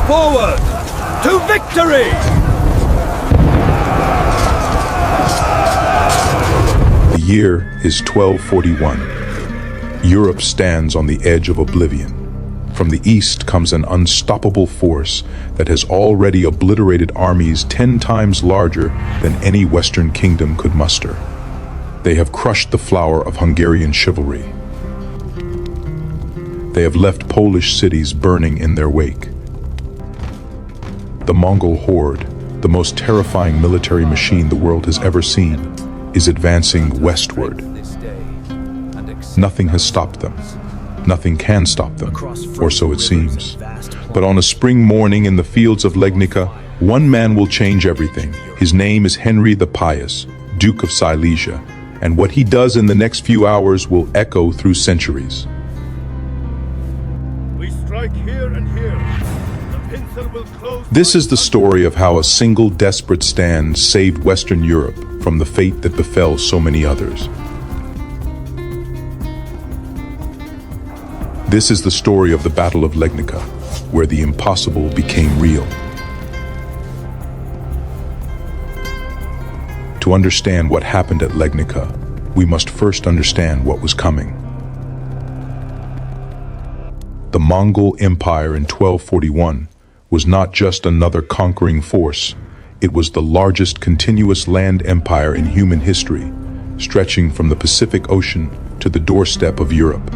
forward to victory! The year is 1241. Europe stands on the edge of oblivion. From the east comes an unstoppable force that has already obliterated armies 10 times larger than any Western kingdom could muster. They have crushed the flower of Hungarian chivalry. They have left Polish cities burning in their wake. The Mongol horde, the most terrifying military machine the world has ever seen, is advancing westward. Nothing has stopped them. Nothing can stop them, or so it seems. But on a spring morning in the fields of Legnica, one man will change everything. His name is Henry the Pious, Duke of Silesia, and what he does in the next few hours will echo through centuries. We strike here and here. The pincer will close. This is the story of how a single desperate stand saved Western Europe from the fate that befell so many others. This is the story of the Battle of Legnica, where the impossible became real. To understand what happened at Legnica, we must first understand what was coming. The Mongol Empire in 1241 was not just another conquering force, it was the largest continuous land empire in human history, stretching from the Pacific Ocean to the doorstep of Europe.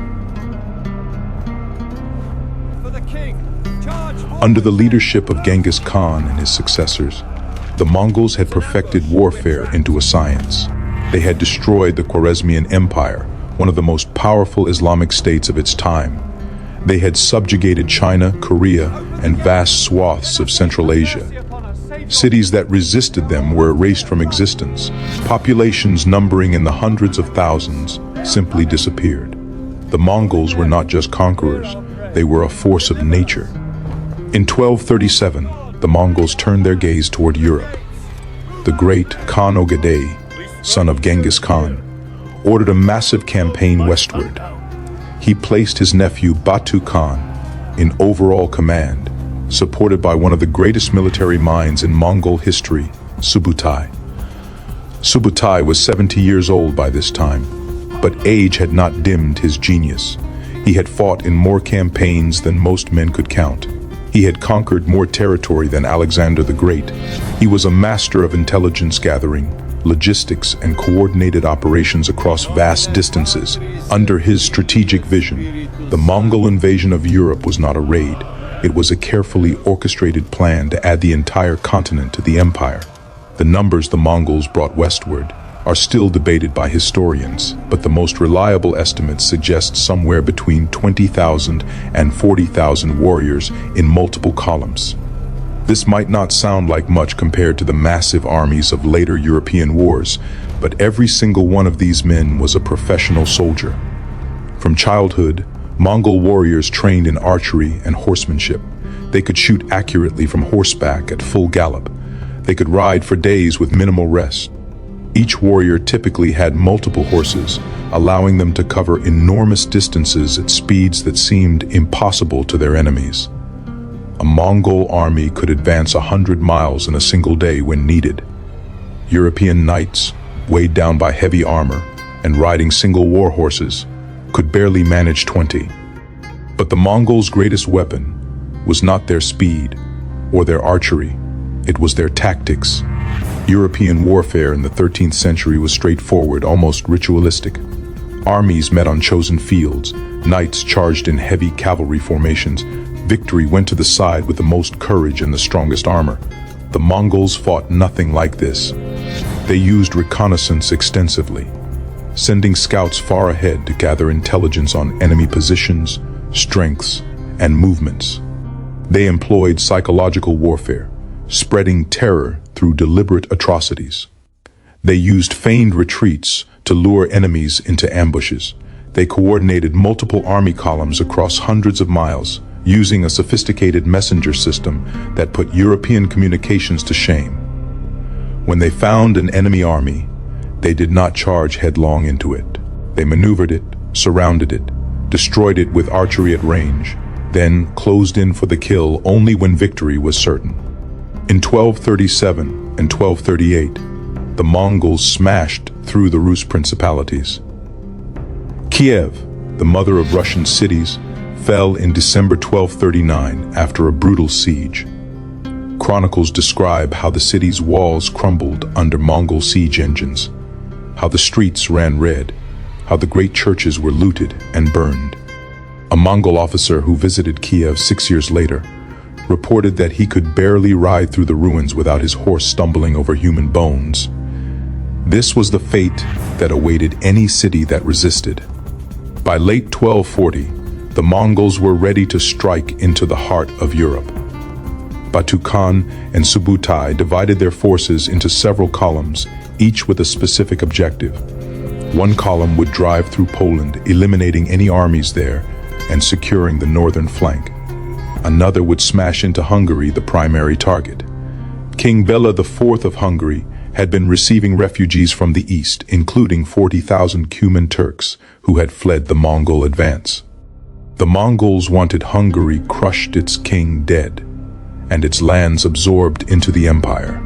Under the leadership of Genghis Khan and his successors, the Mongols had perfected warfare into a science. They had destroyed the Khwarezmian Empire, one of the most powerful Islamic states of its time. They had subjugated China, Korea, and vast swaths of Central Asia. Cities that resisted them were erased from existence. Populations numbering in the hundreds of thousands simply disappeared. The Mongols were not just conquerors, they were a force of nature. In 1237, the Mongols turned their gaze toward Europe. The great Khan Ogedei, son of Genghis Khan, ordered a massive campaign westward. He placed his nephew Batu Khan in overall command, supported by one of the greatest military minds in Mongol history, Subutai. Subutai was 70 years old by this time, but age had not dimmed his genius. He had fought in more campaigns than most men could count. He had conquered more territory than Alexander the Great. He was a master of intelligence gathering, logistics, and coordinated operations across vast distances. Under his strategic vision, the Mongol invasion of Europe was not a raid. It was a carefully orchestrated plan to add the entire continent to the empire. The numbers the Mongols brought westward are still debated by historians, but the most reliable estimates suggest somewhere between 20,000 and 40,000 warriors in multiple columns. This might not sound like much compared to the massive armies of later European wars, but every single one of these men was a professional soldier. From childhood, Mongol warriors trained in archery and horsemanship. They could shoot accurately from horseback at full gallop. They could ride for days with minimal rest. Each warrior typically had multiple horses, allowing them to cover enormous distances at speeds that seemed impossible to their enemies. A Mongol army could advance 100 miles in a single day when needed. European knights, weighed down by heavy armor and riding single war horses, could barely manage 20. But the Mongols' greatest weapon was not their speed or their archery, it was their tactics. European warfare in the 13th century was straightforward, almost ritualistic. Armies met on chosen fields, knights charged in heavy cavalry formations. Victory went to the side with the most courage and the strongest armor. The Mongols fought nothing like this. They used reconnaissance extensively, sending scouts far ahead to gather intelligence on enemy positions, strengths, and movements. They employed psychological warfare, spreading terror through deliberate atrocities. They used feigned retreats to lure enemies into ambushes. They coordinated multiple army columns across hundreds of miles, using a sophisticated messenger system that put European communications to shame. When they found an enemy army, they did not charge headlong into it. They maneuvered it, surrounded it, destroyed it with archery at range, then closed in for the kill only when victory was certain. In 1237 and 1238, the Mongols smashed through the Rus principalities. Kiev, the mother of Russian cities, fell in December 1239 after a brutal siege. Chronicles describe how the city's walls crumbled under Mongol siege engines, how the streets ran red, how the great churches were looted and burned. A Mongol officer who visited Kiev 6 years later reported that he could barely ride through the ruins without his horse stumbling over human bones. This was the fate that awaited any city that resisted. By late 1240, the Mongols were ready to strike into the heart of Europe. Batu Khan and Subutai divided their forces into several columns, each with a specific objective. One column would drive through Poland, eliminating any armies there and securing the northern flank. Another would smash into Hungary, the primary target. King Bela IV of Hungary had been receiving refugees from the east, including 40,000 Cuman Turks who had fled the Mongol advance. The Mongols wanted Hungary crushed, its king dead, and its lands absorbed into the empire.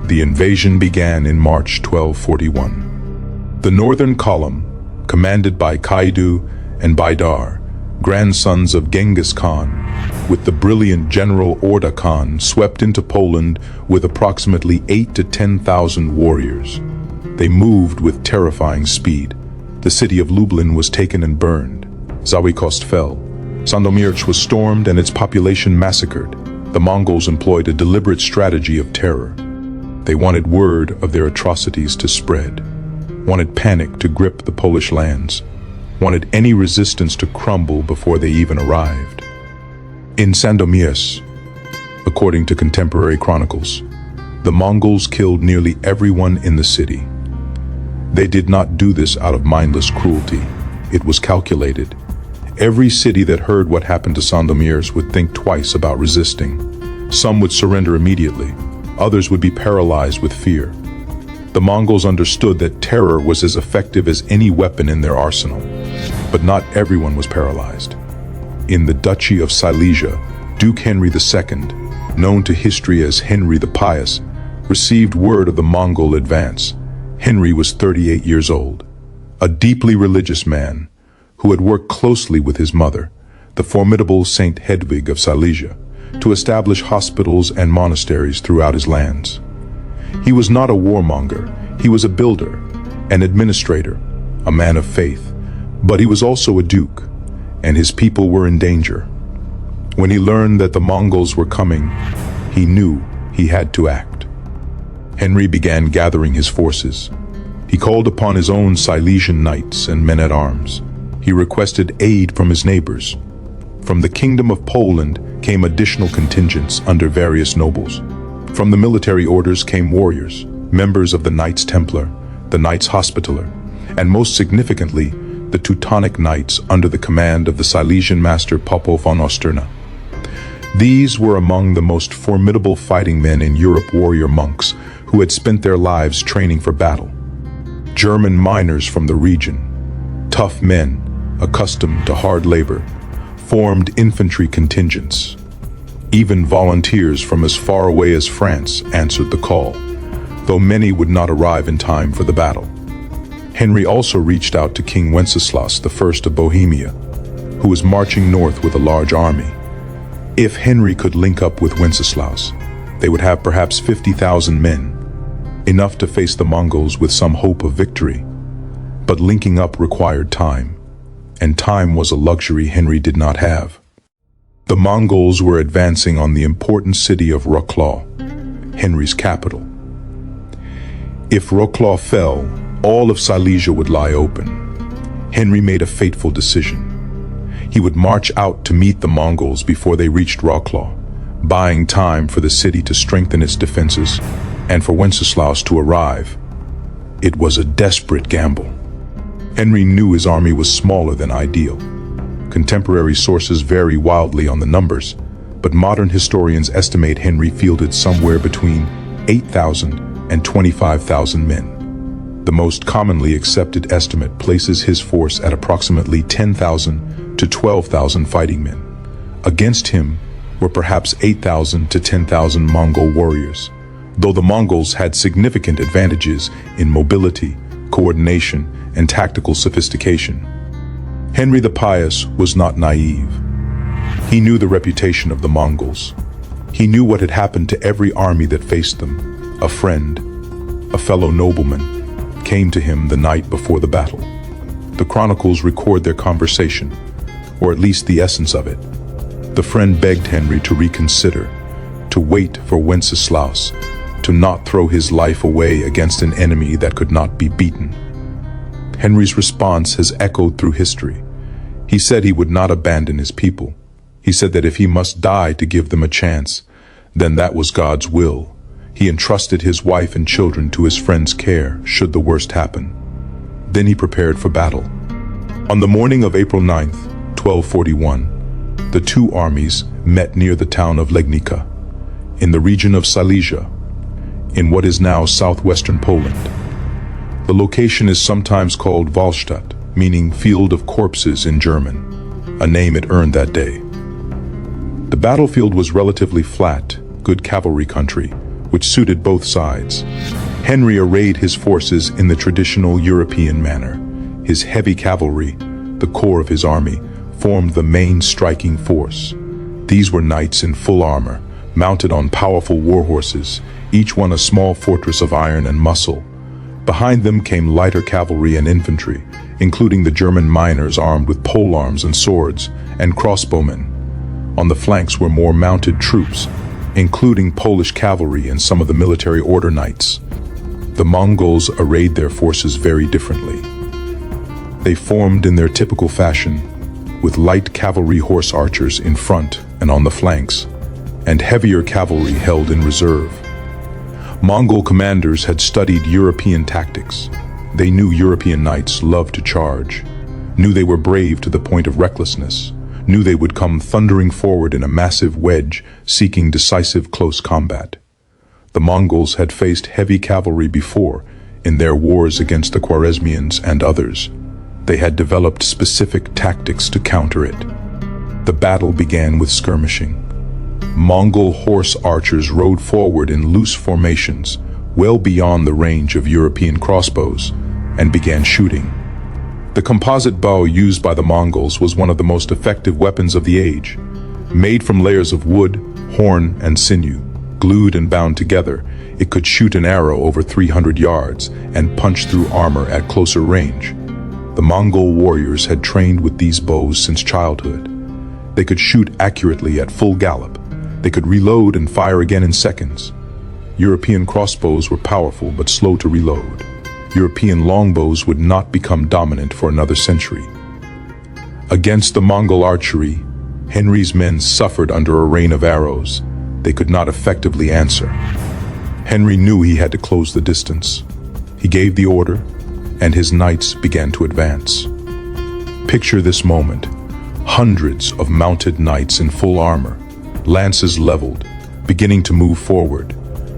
The invasion began in March 1241. The northern column, commanded by Kaidu and Baidar, grandsons of Genghis Khan, with the brilliant General Orda Khan, swept into Poland with approximately 8,000 to 10,000 warriors. They moved with terrifying speed. The city of Lublin was taken and burned. Zawikost fell. Sandomierz was stormed and its population massacred. The Mongols employed a deliberate strategy of terror. They wanted word of their atrocities to spread, wanted panic to grip the Polish lands, wanted any resistance to crumble before they even arrived. In Sandomierz, according to contemporary chronicles, the Mongols killed nearly everyone in the city. They did not do this out of mindless cruelty. It was calculated. Every city that heard what happened to Sandomierz would think twice about resisting. Some would surrender immediately. Others would be paralyzed with fear. The Mongols understood that terror was as effective as any weapon in their arsenal. But not everyone was paralyzed. In the Duchy of Silesia, Duke Henry II, known to history as Henry the Pious, received word of the Mongol advance. Henry was 38 years old, a deeply religious man who had worked closely with his mother, the formidable Saint Hedwig of Silesia, to establish hospitals and monasteries throughout his lands. He was not a warmonger, he was a builder, an administrator, a man of faith, but he was also a duke, and his people were in danger. When he learned that the Mongols were coming, he knew he had to act. Henry began gathering his forces. He called upon his own Silesian knights and men-at-arms. He requested aid from his neighbors. From the Kingdom of Poland came additional contingents under various nobles. From the military orders came warriors, members of the Knights Templar, the Knights Hospitaller, and most significantly, the Teutonic Knights under the command of the Silesian master Popo von Osterna. These were among the most formidable fighting men in Europe, warrior monks who had spent their lives training for battle. German miners from the region, tough men accustomed to hard labor, formed infantry contingents. Even volunteers from as far away as France answered the call, though many would not arrive in time for the battle. Henry also reached out to King Wenceslas I of Bohemia, who was marching north with a large army. If Henry could link up with Wenceslas, they would have perhaps 50,000 men, enough to face the Mongols with some hope of victory. But linking up required time, and time was a luxury Henry did not have. The Mongols were advancing on the important city of Wrocław, Henry's capital. If Wrocław fell, all of Silesia would lie open. Henry made a fateful decision. He would march out to meet the Mongols before they reached Wrocław, buying time for the city to strengthen its defenses and for Wenceslas to arrive. It was a desperate gamble. Henry knew his army was smaller than ideal. Contemporary sources vary wildly on the numbers, but modern historians estimate Henry fielded somewhere between 8,000 and 25,000 men. The most commonly accepted estimate places his force at approximately 10,000 to 12,000 fighting men. Against him were perhaps 8,000 to 10,000 Mongol warriors, though the Mongols had significant advantages in mobility, coordination, and tactical sophistication. Henry the Pious was not naive. He knew the reputation of the Mongols. He knew what had happened to every army that faced them. A friend, a fellow nobleman, came to him the night before the battle. The chronicles record their conversation, or at least the essence of it. The friend begged Henry to reconsider, to wait for Wenceslaus, to not throw his life away against an enemy that could not be beaten. Henry's response has echoed through history. He said he would not abandon his people. He said that if he must die to give them a chance, then that was God's will. He entrusted his wife and children to his friend's care should the worst happen. Then he prepared for battle. On the morning of April 9th, 1241, the two armies met near the town of Legnica, in the region of Silesia, in what is now southwestern Poland. The location is sometimes called Wallstatt, meaning field of corpses in German, a name it earned that day. The battlefield was relatively flat, good cavalry country, which suited both sides. Henry arrayed his forces in the traditional European manner. His heavy cavalry, the core of his army, formed the main striking force. These were knights in full armor, mounted on powerful war horses, each one a small fortress of iron and muscle. Behind them came lighter cavalry and infantry, including the German miners armed with polearms and swords, and crossbowmen. On the flanks were more mounted troops, including Polish cavalry and some of the military order knights. The Mongols arrayed their forces very differently. They formed in their typical fashion, with light cavalry horse archers in front and on the flanks, and heavier cavalry held in reserve. Mongol commanders had studied European tactics. They knew European knights loved to charge, knew they were brave to the point of recklessness, knew they would come thundering forward in a massive wedge, seeking decisive close combat. The Mongols had faced heavy cavalry before in their wars against the Khwarezmians and others. They had developed specific tactics to counter it. The battle began with skirmishing. Mongol horse archers rode forward in loose formations, well beyond the range of European crossbows, and began shooting. The composite bow used by the Mongols was one of the most effective weapons of the age. Made from layers of wood, horn, and sinew, glued and bound together, it could shoot an arrow over 300 yards and punch through armor at closer range. The Mongol warriors had trained with these bows since childhood. They could shoot accurately at full gallop. They could reload and fire again in seconds. European crossbows were powerful but slow to reload. European longbows would not become dominant for another century. Against the Mongol archery, Henry's men suffered under a rain of arrows. They could not effectively answer. Henry knew he had to close the distance. He gave the order, and his knights began to advance. Picture this moment. Hundreds of mounted knights in full armor, lances leveled, beginning to move forward.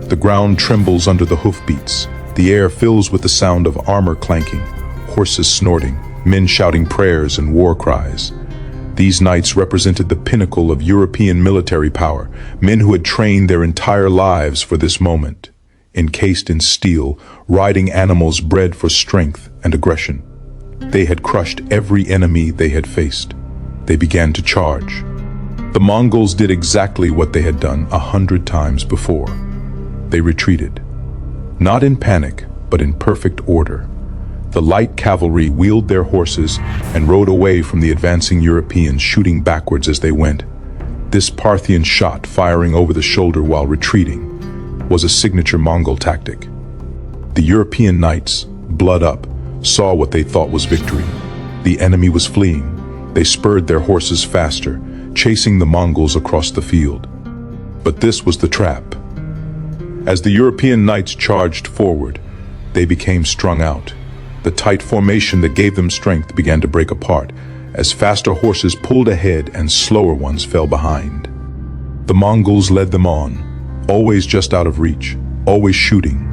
The ground trembles under the hoofbeats. The air fills with the sound of armor clanking, horses snorting, men shouting prayers and war cries. These knights represented the pinnacle of European military power, men who had trained their entire lives for this moment. Encased in steel, riding animals bred for strength and aggression. They had crushed every enemy they had faced. They began to charge. The Mongols did exactly what they had done 100 times before. They retreated. Not in panic, but in perfect order. The light cavalry wheeled their horses and rode away from the advancing Europeans, shooting backwards as they went. This Parthian shot, firing over the shoulder while retreating, was a signature Mongol tactic. The European knights, blood up, saw what they thought was victory. The enemy was fleeing. They spurred their horses faster, chasing the Mongols across the field. But this was the trap. As the European knights charged forward, they became strung out. The tight formation that gave them strength began to break apart, as faster horses pulled ahead and slower ones fell behind. The Mongols led them on, always just out of reach, always shooting,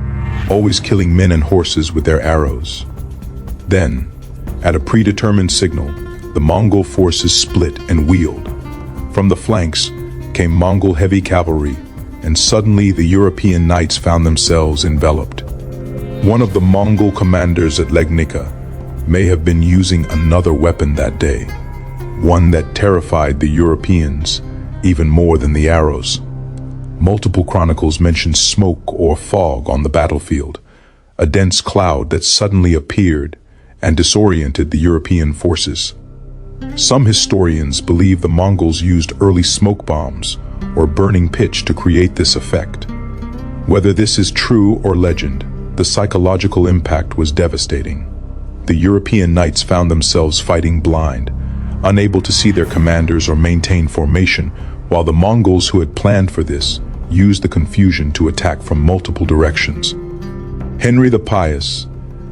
always killing men and horses with their arrows. Then, at a predetermined signal, the Mongol forces split and wheeled. From the flanks came Mongol heavy cavalry, and suddenly the European knights found themselves enveloped. One of the Mongol commanders at Legnica may have been using another weapon that day, one that terrified the Europeans even more than the arrows. Multiple chronicles mention smoke or fog on the battlefield, a dense cloud that suddenly appeared and disoriented the European forces. Some historians believe the Mongols used early smoke bombs or burning pitch to create this effect. Whether this is true or legend, the psychological impact was devastating. The European knights found themselves fighting blind, unable to see their commanders or maintain formation, while the Mongols who had planned for this used the confusion to attack from multiple directions. Henry the Pious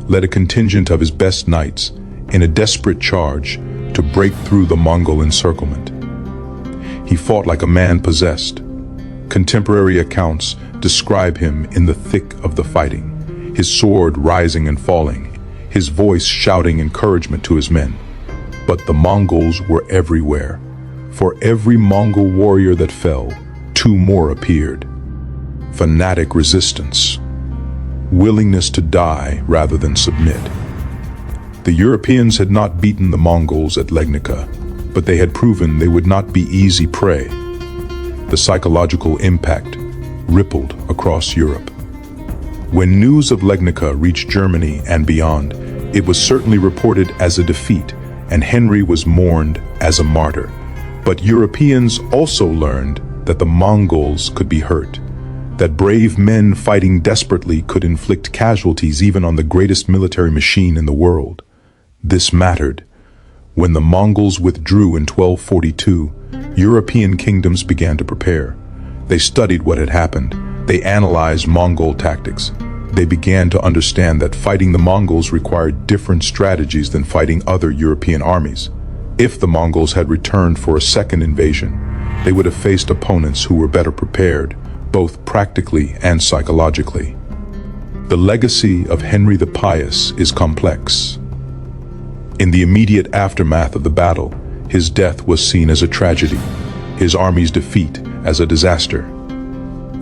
led a contingent of his best knights in a desperate charge to break through the Mongol encirclement. He fought like a man possessed. Contemporary accounts describe him in the thick of the fighting, his sword rising and falling, his voice shouting encouragement to his men. But the Mongols were everywhere. For every Mongol warrior that fell, two more appeared. Fanatic resistance. Willingness to die rather than submit. The Europeans had not beaten the Mongols at Legnica, but they had proven they would not be easy prey. The psychological impact rippled across Europe. When news of Legnica reached Germany and beyond, it was certainly reported as a defeat, and Henry was mourned as a martyr. But Europeans also learned that the Mongols could be hurt, that brave men fighting desperately could inflict casualties even on the greatest military machine in the world. This mattered. When the Mongols withdrew in 1242, European kingdoms began to prepare. They studied what had happened. They analyzed Mongol tactics. They began to understand that fighting the Mongols required different strategies than fighting other European armies. If the Mongols had returned for a second invasion, they would have faced opponents who were better prepared, both practically and psychologically. The legacy of Henry the Pious is complex. In the immediate aftermath of the battle, his death was seen as a tragedy, his army's defeat as a disaster.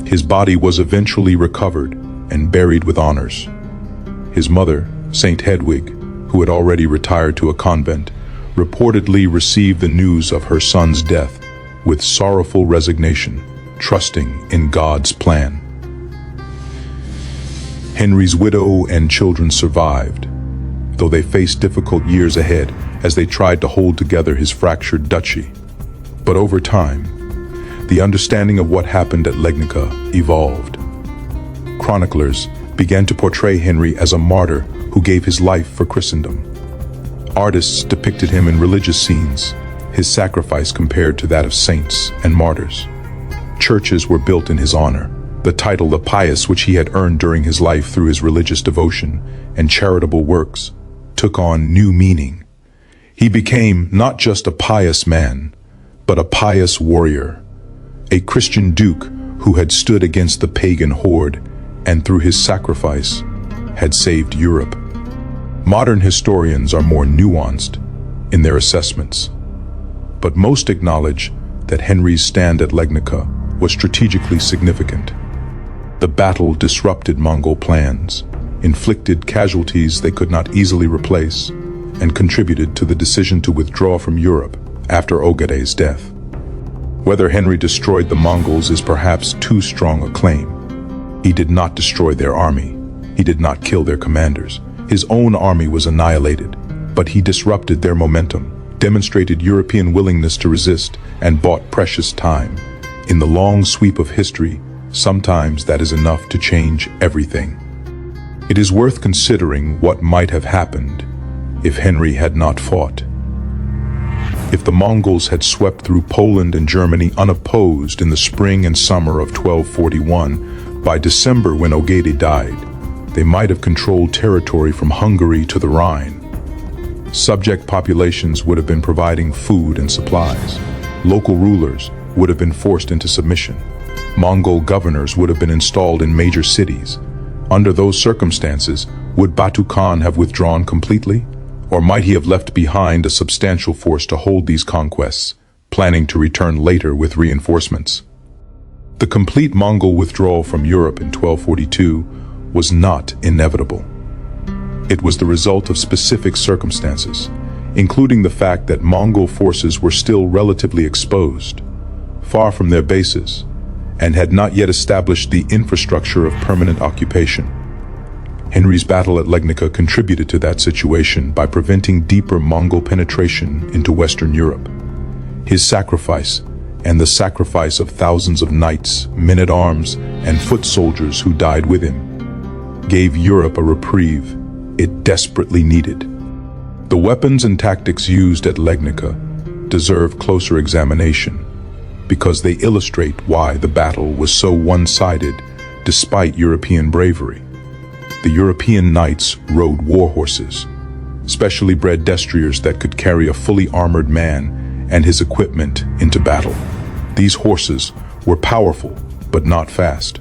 His body was eventually recovered and buried with honors. His mother, Saint Hedwig, who had already retired to a convent, reportedly received the news of her son's death with sorrowful resignation, trusting in God's plan. Henry's widow and children survived, though they faced difficult years ahead as they tried to hold together his fractured duchy. But over time, the understanding of what happened at Legnica evolved. Chroniclers began to portray Henry as a martyr who gave his life for Christendom. Artists depicted him in religious scenes, his sacrifice compared to that of saints and martyrs. Churches were built in his honor. The title the Pious, which he had earned during his life through his religious devotion and charitable works, took on new meaning. He became not just a pious man, but a pious warrior, a Christian duke who had stood against the pagan horde and through his sacrifice had saved Europe. Modern historians are more nuanced in their assessments, but most acknowledge that Henry's stand at Legnica was strategically significant. The battle disrupted Mongol plans, inflicted casualties they could not easily replace, and contributed to the decision to withdraw from Europe after Ogedei's death. Whether Henry destroyed the Mongols is perhaps too strong a claim. He did not destroy their army. He did not kill their commanders. His own army was annihilated, but he disrupted their momentum, demonstrated European willingness to resist, and bought precious time. In the long sweep of history, sometimes that is enough to change everything. It is worth considering what might have happened if Henry had not fought. If the Mongols had swept through Poland and Germany unopposed in the spring and summer of 1241, by December when Ogedei died, they might have controlled territory from Hungary to the Rhine. Subject populations would have been providing food and supplies. Local rulers would have been forced into submission. Mongol governors would have been installed in major cities. Under those circumstances, would Batu Khan have withdrawn completely? Or might he have left behind a substantial force to hold these conquests, planning to return later with reinforcements. The complete Mongol withdrawal from Europe in 1242 was not inevitable. It was the result of specific circumstances, including the fact that Mongol forces were still relatively exposed, far from their bases, and had not yet established the infrastructure of permanent occupation. Henry's battle at Legnica contributed to that situation by preventing deeper Mongol penetration into Western Europe. His sacrifice, and the sacrifice of thousands of knights, men-at-arms, and foot soldiers who died with him, gave Europe a reprieve it desperately needed. The weapons and tactics used at Legnica deserve closer examination, because they illustrate why the battle was so one-sided despite European bravery. The European knights rode war horses, specially bred destriers that could carry a fully armored man and his equipment into battle. These horses were powerful, but not fast,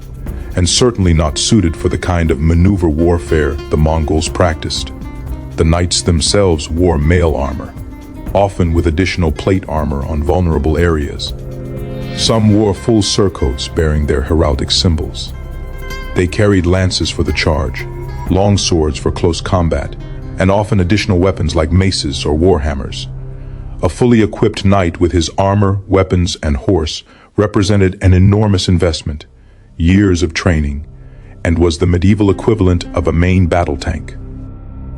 and certainly not suited for the kind of maneuver warfare the Mongols practiced. The knights themselves wore mail armor, often with additional plate armor on vulnerable areas. Some wore full surcoats bearing their heraldic symbols. They carried lances for the charge, long swords for close combat, and often additional weapons like maces or warhammers. A fully equipped knight with his armor, weapons, and horse represented an enormous investment, years of training, and was the medieval equivalent of a main battle tank.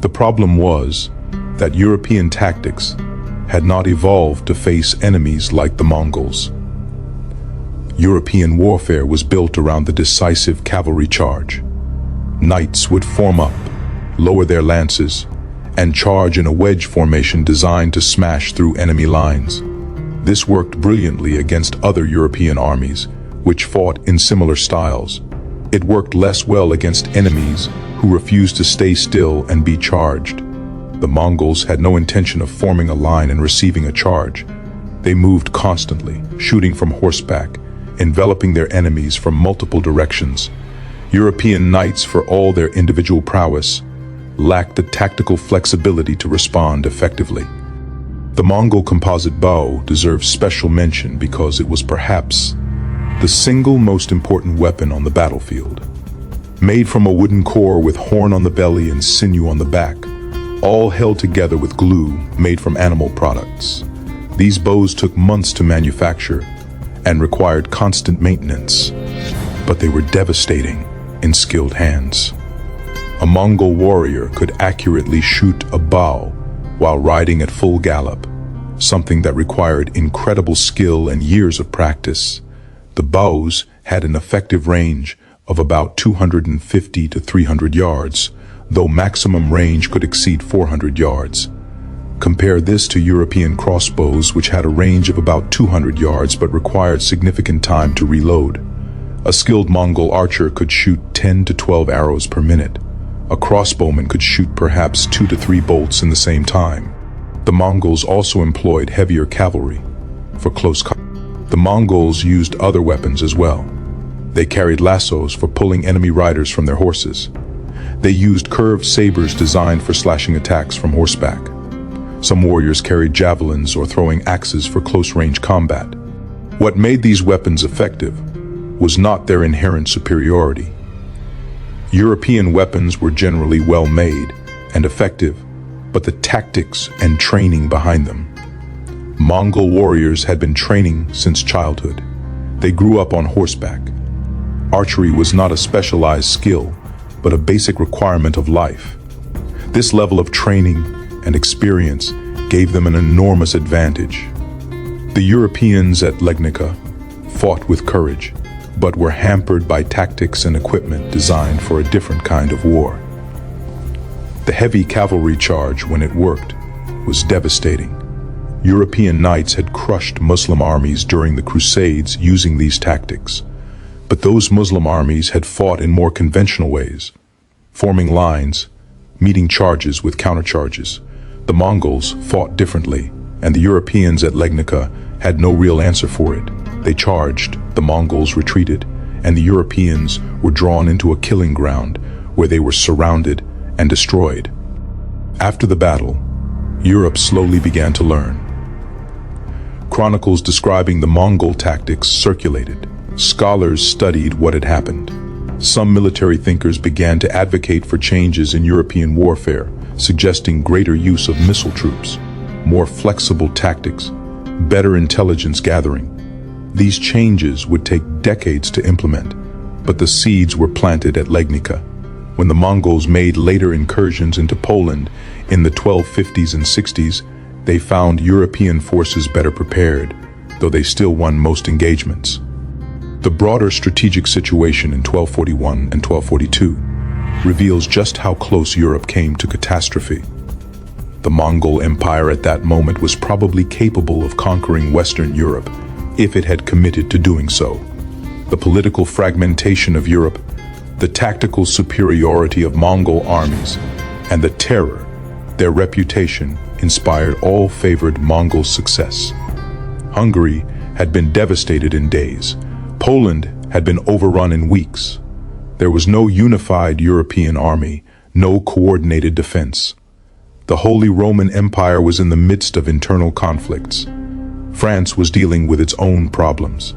The problem was that European tactics had not evolved to face enemies like the Mongols. European warfare was built around the decisive cavalry charge. Knights would form up, lower their lances, and charge in a wedge formation designed to smash through enemy lines. This worked brilliantly against other European armies, which fought in similar styles. It worked less well against enemies who refused to stay still and be charged. The Mongols had no intention of forming a line and receiving a charge. They moved constantly, shooting from horseback, enveloping their enemies from multiple directions. European knights, for all their individual prowess, lacked the tactical flexibility to respond effectively. The Mongol composite bow deserves special mention because it was perhaps the single most important weapon on the battlefield. Made from a wooden core with horn on the belly and sinew on the back, all held together with glue made from animal products. These bows took months to manufacture and required constant maintenance, but they were devastating in skilled hands. A Mongol warrior could accurately shoot a bow while riding at full gallop, something that required incredible skill and years of practice. The bows had an effective range of about 250 to 300 yards, though maximum range could exceed 400 yards. Compare this to European crossbows, which had a range of about 200 yards but required significant time to reload. A skilled Mongol archer could shoot 10 to 12 arrows per minute. A crossbowman could shoot perhaps 2 to 3 bolts in the same time. The Mongols also employed heavier cavalry for close combat. The Mongols used other weapons as well. They carried lassos for pulling enemy riders from their horses. They used curved sabers designed for slashing attacks from horseback. Some warriors carried javelins or throwing axes for close-range combat. What made these weapons effective was not their inherent superiority. European weapons were generally well made and effective, but the tactics and training behind them. Mongol warriors had been training since childhood. They grew up on horseback. Archery was not a specialized skill, but a basic requirement of life. This level of training and experience gave them an enormous advantage. The Europeans at Legnica fought with courage, but were hampered by tactics and equipment designed for a different kind of war. The heavy cavalry charge, when it worked, was devastating. European knights had crushed Muslim armies during the Crusades using these tactics. But those Muslim armies had fought in more conventional ways, forming lines, meeting charges with countercharges. The Mongols fought differently, and the Europeans at Legnica had no real answer for it. They charged, the Mongols retreated, and the Europeans were drawn into a killing ground where they were surrounded and destroyed. After the battle, Europe slowly began to learn. Chronicles describing the Mongol tactics circulated. Scholars studied what had happened. Some military thinkers began to advocate for changes in European warfare, suggesting greater use of missile troops, more flexible tactics, better intelligence gathering. These changes would take decades to implement, but the seeds were planted at Legnica. When the Mongols made later incursions into Poland in the 1250s and 60s, they found European forces better prepared, though they still won most engagements. The broader strategic situation in 1241 and 1242 reveals just how close Europe came to catastrophe. The Mongol Empire at that moment was probably capable of conquering Western Europe if it had committed to doing so. The political fragmentation of Europe, the tactical superiority of Mongol armies, and the terror their reputation inspired all favored Mongol success. Hungary had been devastated in days. Poland had been overrun in weeks. There was no unified European army, no coordinated defense. The Holy Roman Empire was in the midst of internal conflicts. France was dealing with its own problems.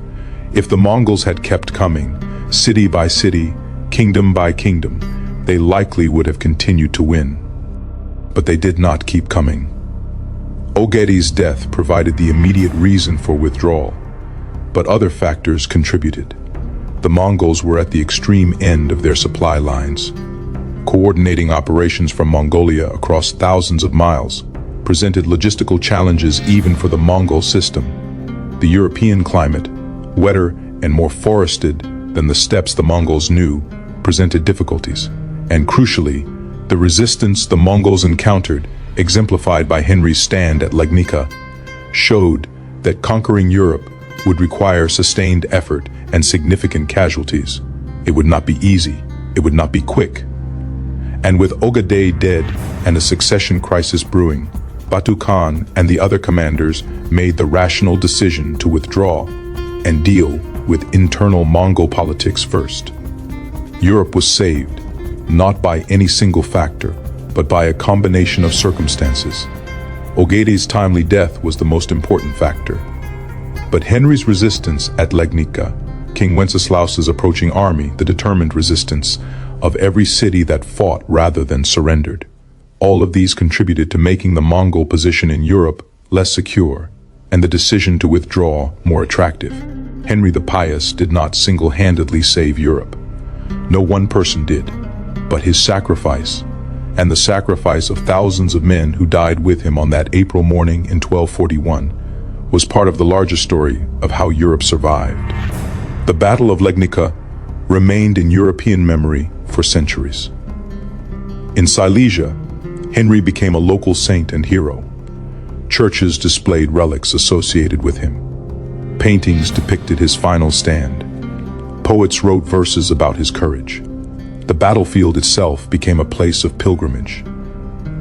If the Mongols had kept coming, city by city, kingdom by kingdom, they likely would have continued to win. But they did not keep coming. Ogedai's death provided the immediate reason for withdrawal, but other factors contributed. The Mongols were at the extreme end of their supply lines. Coordinating operations from Mongolia across thousands of miles presented logistical challenges even for the Mongol system. The European climate, wetter and more forested than the steppes the Mongols knew, presented difficulties. And crucially, the resistance the Mongols encountered, exemplified by Henry's stand at Legnica, showed that conquering Europe would require sustained effort and significant casualties. It would not be easy. It would not be quick. And with Ogedai dead and a succession crisis brewing, Batu Khan and the other commanders made the rational decision to withdraw and deal with internal Mongol politics first. Europe was saved, not by any single factor, but by a combination of circumstances. Ogedai's timely death was the most important factor. But Henry's resistance at Legnica, King Wenceslaus's approaching army, the determined resistance of every city that fought rather than surrendered, all of these contributed to making the Mongol position in Europe less secure and the decision to withdraw more attractive. Henry the Pious did not single-handedly save Europe. No one person did, but his sacrifice, and the sacrifice of thousands of men who died with him on that April morning in 1241, was part of the larger story of how Europe survived. The Battle of Legnica remained in European memory for centuries. In Silesia, Henry became a local saint and hero. Churches displayed relics associated with him. Paintings depicted his final stand. Poets wrote verses about his courage. The battlefield itself became a place of pilgrimage.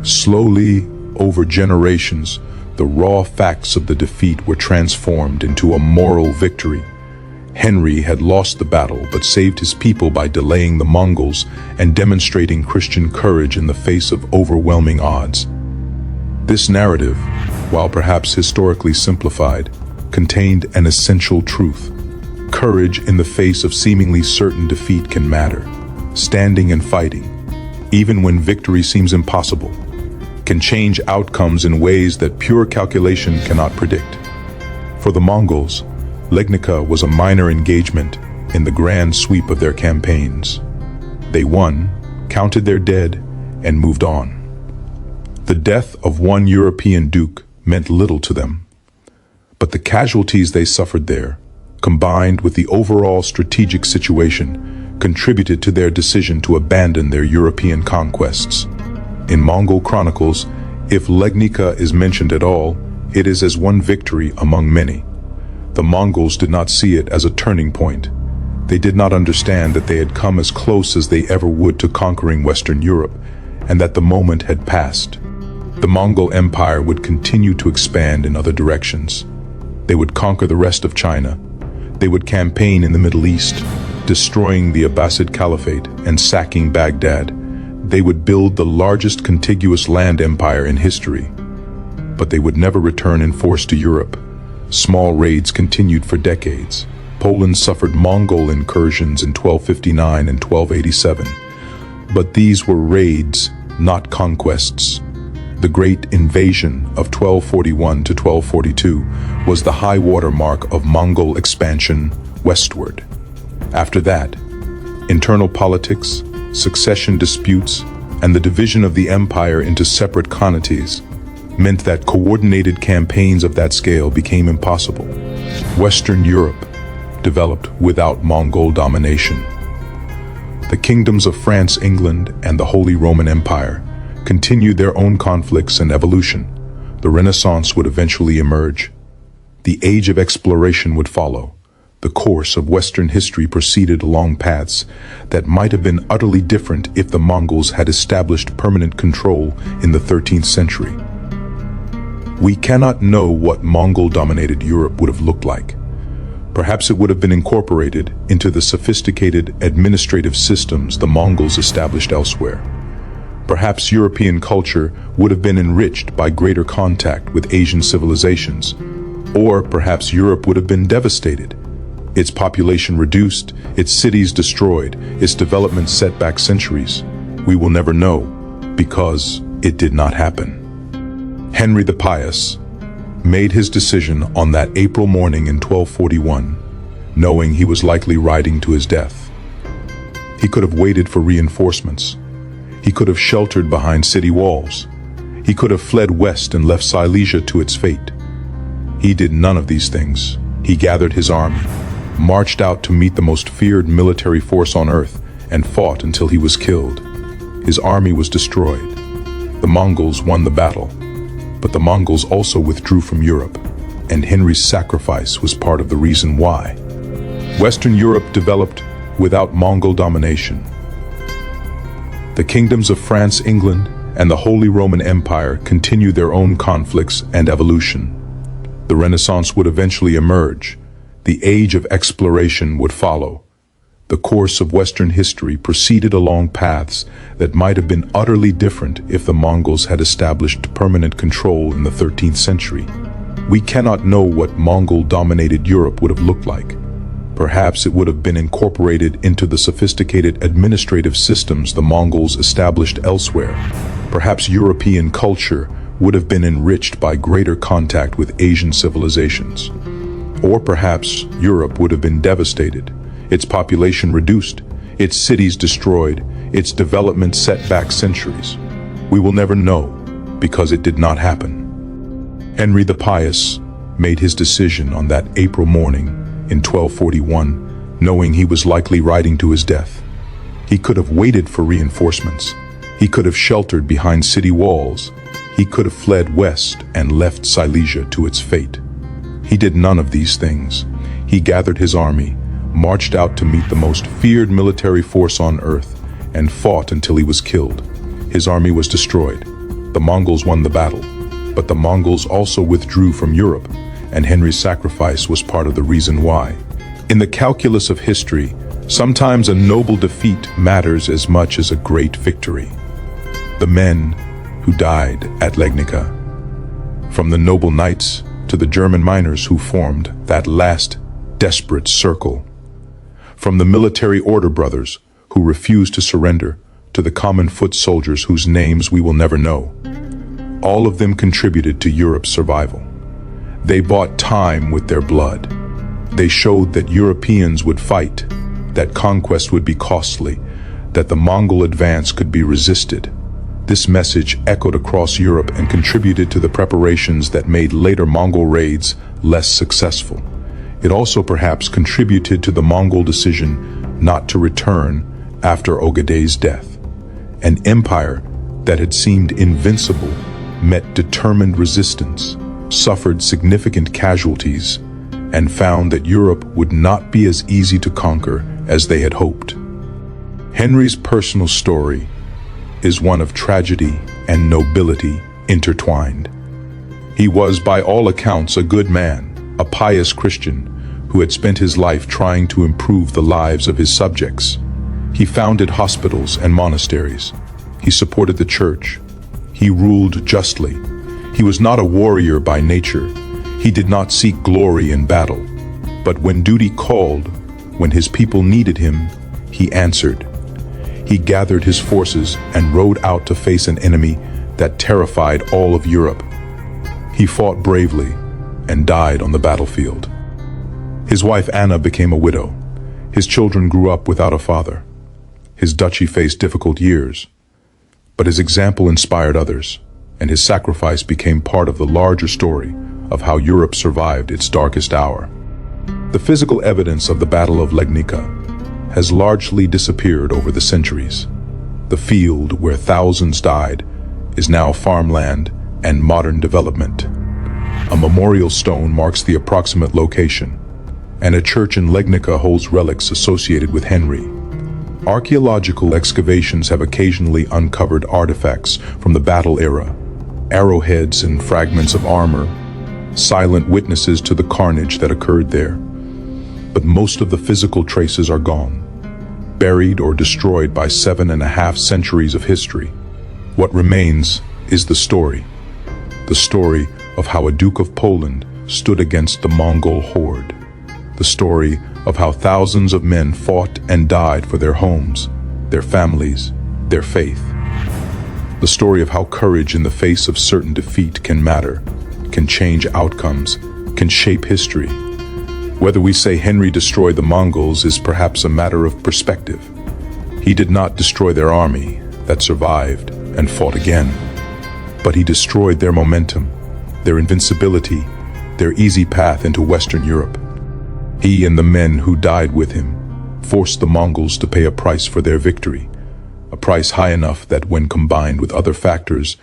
Slowly, over generations, the raw facts of the defeat were transformed into a moral victory. Henry had lost the battle but saved his people by delaying the Mongols and demonstrating Christian courage in the face of overwhelming odds. This narrative, while perhaps historically simplified, contained an essential truth. Courage in the face of seemingly certain defeat can matter. Standing and fighting, even when victory seems impossible, can change outcomes in ways that pure calculation cannot predict. For the Mongols, Legnica was a minor engagement in the grand sweep of their campaigns. They won, counted their dead, and moved on. The death of one European duke meant little to them, but the casualties they suffered there, combined with the overall strategic situation, contributed to their decision to abandon their European conquests. In Mongol chronicles, if Legnica is mentioned at all, it is as one victory among many. The Mongols did not see it as a turning point. They did not understand that they had come as close as they ever would to conquering Western Europe, and that the moment had passed. The Mongol Empire would continue to expand in other directions. They would conquer the rest of China. They would campaign in the Middle East, destroying the Abbasid Caliphate and sacking Baghdad. They would build the largest contiguous land empire in history. But they would never return in force to Europe. Small raids continued for decades. Poland suffered Mongol incursions in 1259 and 1287. But these were raids, not conquests. The Great Invasion of 1241 to 1242 was the high water mark of Mongol expansion westward. After that, internal politics, succession disputes, and the division of the empire into separate khanates meant that coordinated campaigns of that scale became impossible. Western Europe developed without Mongol domination. The kingdoms of France, England, and the Holy Roman Empire continued their own conflicts and evolution. The Renaissance would eventually emerge. The age of exploration would follow. The course of Western history proceeded along paths that might have been utterly different if the Mongols had established permanent control in the 13th century. We cannot know what Mongol-dominated Europe would have looked like. Perhaps it would have been incorporated into the sophisticated administrative systems the Mongols established elsewhere. Perhaps European culture would have been enriched by greater contact with Asian civilizations. Or perhaps Europe would have been devastated, its population reduced, its cities destroyed, its development set back centuries. We will never know, because it did not happen. Henry the Pious made his decision on that April morning in 1241, knowing he was likely riding to his death. He could have waited for reinforcements. He could have sheltered behind city walls. He could have fled west and left Silesia to its fate. He did none of these things. He gathered his army, marched out to meet the most feared military force on earth, and fought until he was killed. His army was destroyed. The Mongols won the battle, but the Mongols also withdrew from Europe, and Henry's sacrifice was part of the reason why. Western Europe developed without Mongol domination. The kingdoms of France, England, and the Holy Roman Empire continued their own conflicts and evolution. The Renaissance would eventually emerge. The age of exploration would follow. The course of Western history proceeded along paths that might have been utterly different if the Mongols had established permanent control in the 13th century. We cannot know what Mongol-dominated Europe would have looked like. Perhaps it would have been incorporated into the sophisticated administrative systems the Mongols established elsewhere. Perhaps European culture would have been enriched by greater contact with Asian civilizations. Or perhaps Europe would have been devastated, its population reduced, its cities destroyed, its development set back centuries. We will never know, because it did not happen. Henry the Pious made his decision on that April morning in 1241, knowing he was likely riding to his death. He could have waited for reinforcements. He could have sheltered behind city walls. He could have fled west and left Silesia to its fate. He did none of these things. He gathered his army, marched out to meet the most feared military force on earth, and fought until he was killed. His army was destroyed. The Mongols won the battle, but the Mongols also withdrew from Europe, and Henry's sacrifice was part of the reason why. In the calculus of history, sometimes a noble defeat matters as much as a great victory. The men who died at Legnica, from the noble knights to the German miners who formed that last desperate circle, from the military order brothers who refused to surrender to the common foot soldiers whose names we will never know. All of them contributed to Europe's survival. They bought time with their blood. They showed that Europeans would fight, that conquest would be costly, that the Mongol advance could be resisted. This message echoed across Europe and contributed to the preparations that made later Mongol raids less successful. It also perhaps contributed to the Mongol decision not to return after Ogedei's death. An empire that had seemed invincible met determined resistance, suffered significant casualties, and found that Europe would not be as easy to conquer as they had hoped. Henry's personal story is one of tragedy and nobility intertwined. He was, by all accounts, a good man, a pious Christian who had spent his life trying to improve the lives of his subjects. He founded hospitals and monasteries. He supported the church. He ruled justly. He was not a warrior by nature. He did not seek glory in battle, but when duty called, when his people needed him, he answered. He gathered his forces and rode out to face an enemy that terrified all of Europe. He fought bravely and died on the battlefield. His wife Anna became a widow. His children grew up without a father. His duchy faced difficult years, but his example inspired others, and his sacrifice became part of the larger story of how Europe survived its darkest hour. The physical evidence of the Battle of Legnica has largely disappeared over the centuries. The field where thousands died is now farmland and modern development. A memorial stone marks the approximate location, and a church in Legnica holds relics associated with Henry. Archaeological excavations have occasionally uncovered artifacts from the battle era, arrowheads and fragments of armor, silent witnesses to the carnage that occurred there. But most of the physical traces are gone, buried or destroyed by 7.5 centuries of history. What remains is the story of how a Duke of Poland stood against the Mongol horde, the story of how thousands of men fought and died for their homes, their families, their faith. The story of how courage in the face of certain defeat can matter, can change outcomes, can shape history. Whether we say Henry destroyed the Mongols is perhaps a matter of perspective. He did not destroy their army that survived and fought again, but he destroyed their momentum, their invincibility, their easy path into Western Europe. He and the men who died with him forced the Mongols to pay a price for their victory, a price high enough that when combined with other factors,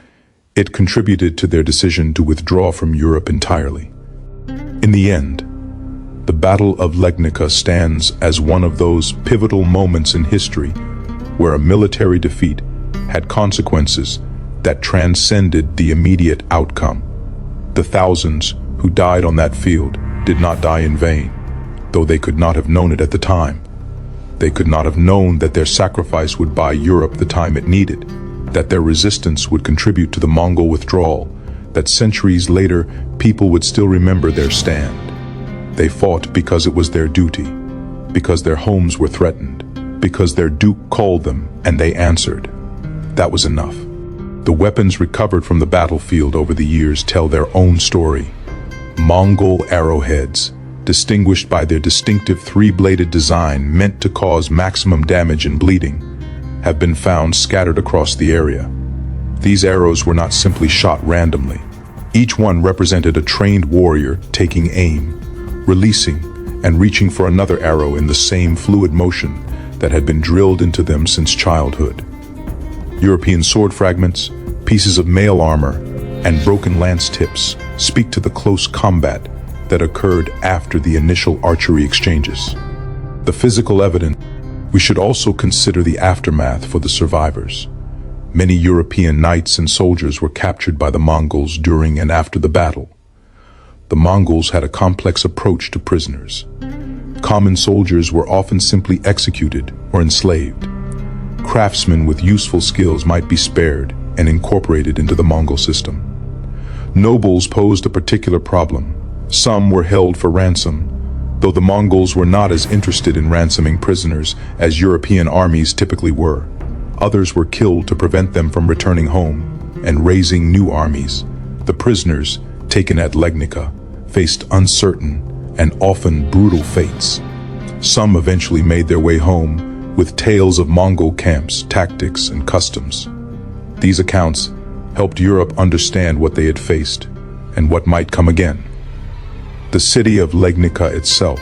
it contributed to their decision to withdraw from Europe entirely. In the end, the Battle of Legnica stands as one of those pivotal moments in history where a military defeat had consequences that transcended the immediate outcome. The thousands who died on that field did not die in vain, though they could not have known it at the time. They could not have known that their sacrifice would buy Europe the time it needed, that their resistance would contribute to the Mongol withdrawal, that centuries later people would still remember their stand. They fought because it was their duty, because their homes were threatened, because their duke called them and they answered. That was enough. The weapons recovered from the battlefield over the years tell their own story. Mongol arrowheads, distinguished by their distinctive three-bladed design meant to cause maximum damage and bleeding, have been found scattered across the area. These arrows were not simply shot randomly. Each one represented a trained warrior taking aim, releasing and reaching for another arrow in the same fluid motion that had been drilled into them since childhood. European sword fragments, pieces of mail armor, and broken lance tips speak to the close combat that occurred after the initial archery exchanges. The physical evidence. We should also consider the aftermath for the survivors. Many European knights and soldiers were captured by the Mongols during and after the battle. The Mongols had a complex approach to prisoners. Common soldiers were often simply executed or enslaved. Craftsmen with useful skills might be spared and incorporated into the Mongol system. Nobles posed a particular problem. Some were held for ransom, though the Mongols were not as interested in ransoming prisoners as European armies typically were. Others were killed to prevent them from returning home and raising new armies. The prisoners, taken at Legnica, faced uncertain and often brutal fates. Some eventually made their way home with tales of Mongol camps, tactics, and customs. These accounts helped Europe understand what they had faced and what might come again. The city of Legnica itself,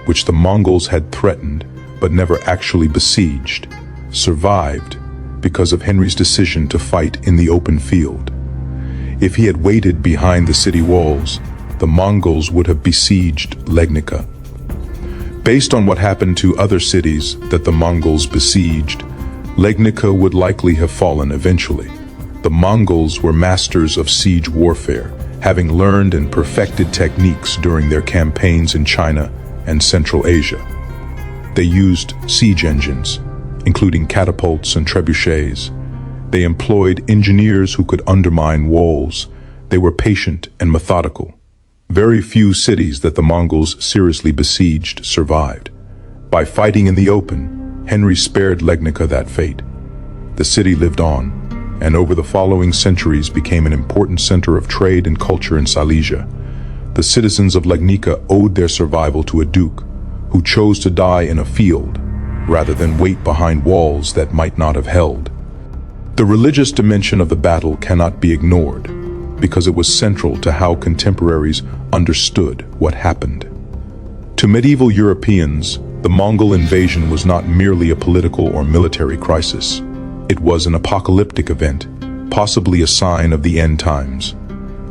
which the Mongols had threatened but never actually besieged, survived because of Henry's decision to fight in the open field. If he had waited behind the city walls, the Mongols would have besieged Legnica. Based on what happened to other cities that the Mongols besieged, Legnica would likely have fallen eventually. The Mongols were masters of siege warfare, having learned and perfected techniques during their campaigns in China and Central Asia. They used siege engines, including catapults and trebuchets. They employed engineers who could undermine walls. They were patient and methodical. Very few cities that the Mongols seriously besieged survived. By fighting in the open, Henry spared Legnica that fate. The city lived on, and over the following centuries became an important center of trade and culture in Silesia. The citizens of Legnica owed their survival to a duke who chose to die in a field rather than wait behind walls that might not have held. The religious dimension of the battle cannot be ignored because it was central to how contemporaries understood what happened. To medieval Europeans, the Mongol invasion was not merely a political or military crisis. It was an apocalyptic event, possibly a sign of the end times.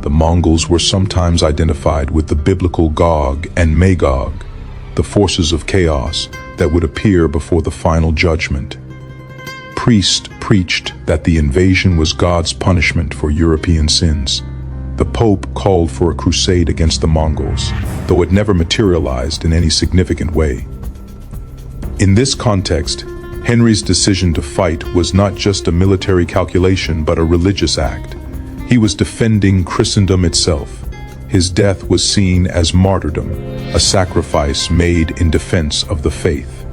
The Mongols were sometimes identified with the biblical Gog and Magog, the forces of chaos that would appear before the final judgment. Priests preached that the invasion was God's punishment for European sins. The Pope called for a crusade against the Mongols, though it never materialized in any significant way. In this context, Henry's decision to fight was not just a military calculation but a religious act. He was defending Christendom itself. His death was seen as martyrdom, a sacrifice made in defense of the faith.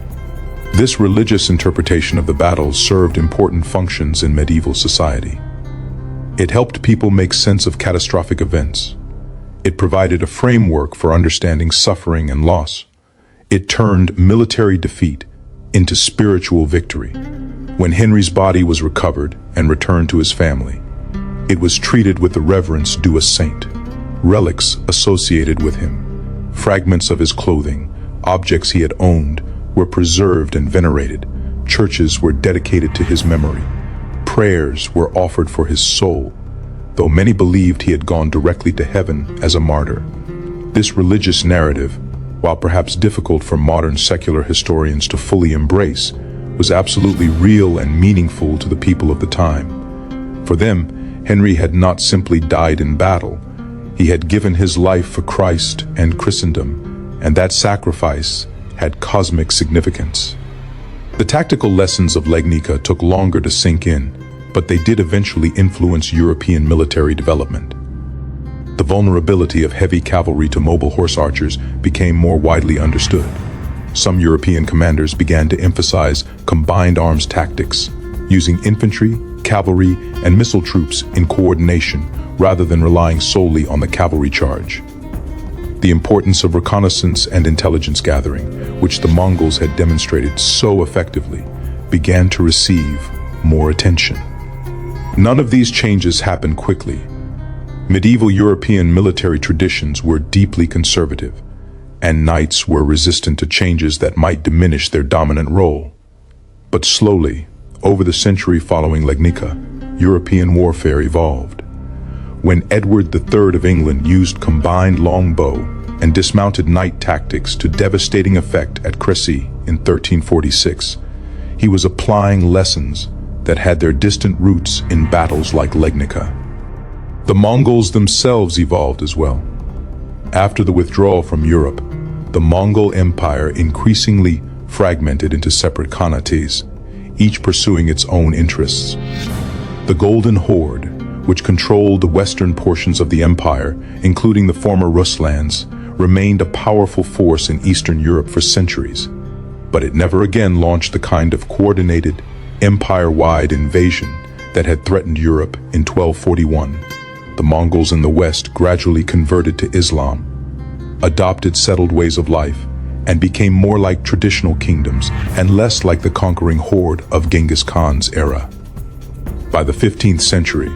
This religious interpretation of the battle served important functions in medieval society. It helped people make sense of catastrophic events. It provided a framework for understanding suffering and loss. It turned military defeat into spiritual victory. When Henry's body was recovered and returned to his family, it was treated with the reverence due a saint. Relics associated with him, fragments of his clothing, objects he had owned, were preserved and venerated. Churches were dedicated to his memory. Prayers were offered for his soul, though many believed he had gone directly to heaven as a martyr. This religious narrative, while perhaps difficult for modern secular historians to fully embrace, was absolutely real and meaningful to the people of the time. For them, Henry had not simply died in battle. He had given his life for Christ and Christendom, and that sacrifice had cosmic significance. The tactical lessons of Legnica took longer to sink in, but they did eventually influence European military development. The vulnerability of heavy cavalry to mobile horse archers became more widely understood. Some European commanders began to emphasize combined arms tactics, using infantry, cavalry, and missile troops in coordination rather than relying solely on the cavalry charge. The importance of reconnaissance and intelligence gathering, which the Mongols had demonstrated so effectively, began to receive more attention. None of these changes happened quickly. Medieval European military traditions were deeply conservative, and knights were resistant to changes that might diminish their dominant role. But slowly, over the century following Legnica, European warfare evolved. When Edward III of England used combined longbow and dismounted knight tactics to devastating effect at Crécy in 1346, he was applying lessons that had their distant roots in battles like Legnica. The Mongols themselves evolved as well. After the withdrawal from Europe, the Mongol Empire increasingly fragmented into separate khanates, each pursuing its own interests. The Golden Horde, which controlled the western portions of the empire, including the former Rus lands, remained a powerful force in Eastern Europe for centuries. But it never again launched the kind of coordinated, empire-wide invasion that had threatened Europe in 1241. The Mongols in the west gradually converted to Islam, adopted settled ways of life, and became more like traditional kingdoms and less like the conquering horde of Genghis Khan's era. By the 15th century,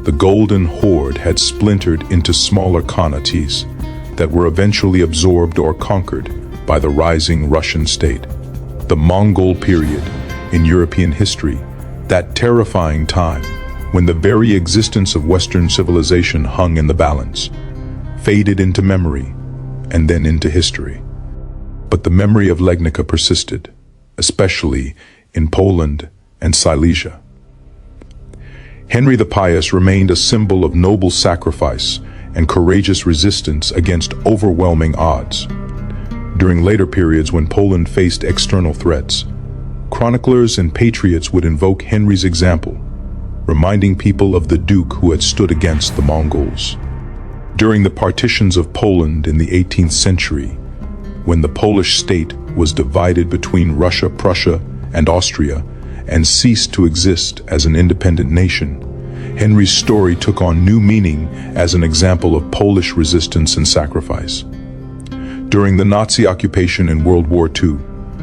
the Golden Horde had splintered into smaller khanates that were eventually absorbed or conquered by the rising Russian state. The Mongol period in European history, that terrifying time when the very existence of Western civilization hung in the balance, faded into memory and then into history. But the memory of Legnica persisted, especially in Poland and Silesia. Henry the Pious remained a symbol of noble sacrifice and courageous resistance against overwhelming odds. During later periods when Poland faced external threats, chroniclers and patriots would invoke Henry's example, reminding people of the Duke who had stood against the Mongols. During the partitions of Poland in the 18th century, when the Polish state was divided between Russia, Prussia, and Austria, and ceased to exist as an independent nation, Henry's story took on new meaning as an example of Polish resistance and sacrifice. During the Nazi occupation in World War II,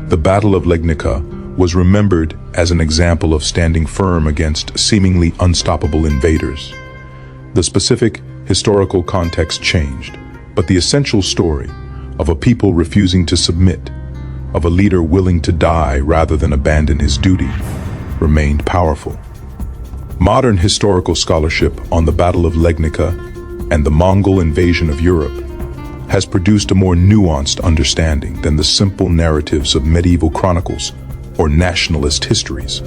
the Battle of Legnica was remembered as an example of standing firm against seemingly unstoppable invaders. The specific historical context changed, but the essential story of a people refusing to submit, of a leader willing to die rather than abandon his duty, remained powerful. Modern historical scholarship on the Battle of Legnica and the Mongol invasion of Europe has produced a more nuanced understanding than the simple narratives of medieval chronicles or nationalist histories.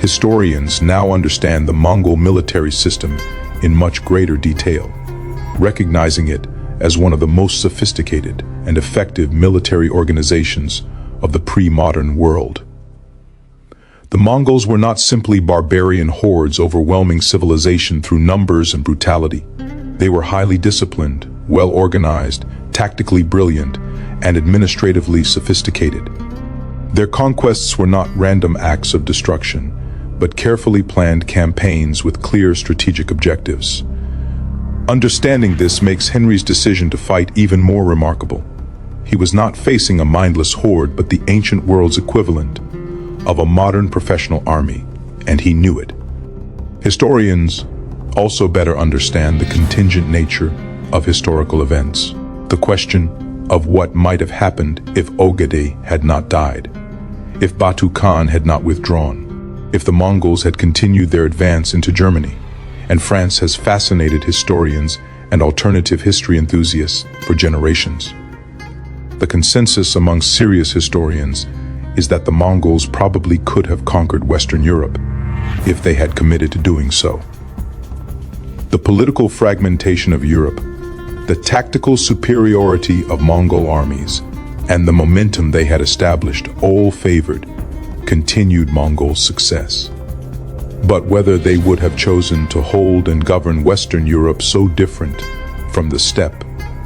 Historians now understand the Mongol military system in much greater detail, recognizing it as one of the most sophisticated and effective military organizations of the pre-modern world. The Mongols were not simply barbarian hordes overwhelming civilization through numbers and brutality. They were highly disciplined, well-organized, tactically brilliant, and administratively sophisticated. Their conquests were not random acts of destruction, but carefully planned campaigns with clear strategic objectives. Understanding this makes Henry's decision to fight even more remarkable. He was not facing a mindless horde, but the ancient world's equivalent of a modern professional army, and he knew it. Historians also better understand the contingent nature of historical events. The question of what might have happened if Ogedei had not died, if Batu Khan had not withdrawn, if the Mongols had continued their advance into Germany, and France has fascinated historians and alternative history enthusiasts for generations. The consensus among serious historians is that the Mongols probably could have conquered Western Europe if they had committed to doing so. The political fragmentation of Europe, the tactical superiority of Mongol armies, and the momentum they had established all favored continued Mongol success. But whether they would have chosen to hold and govern Western Europe so different from the steppe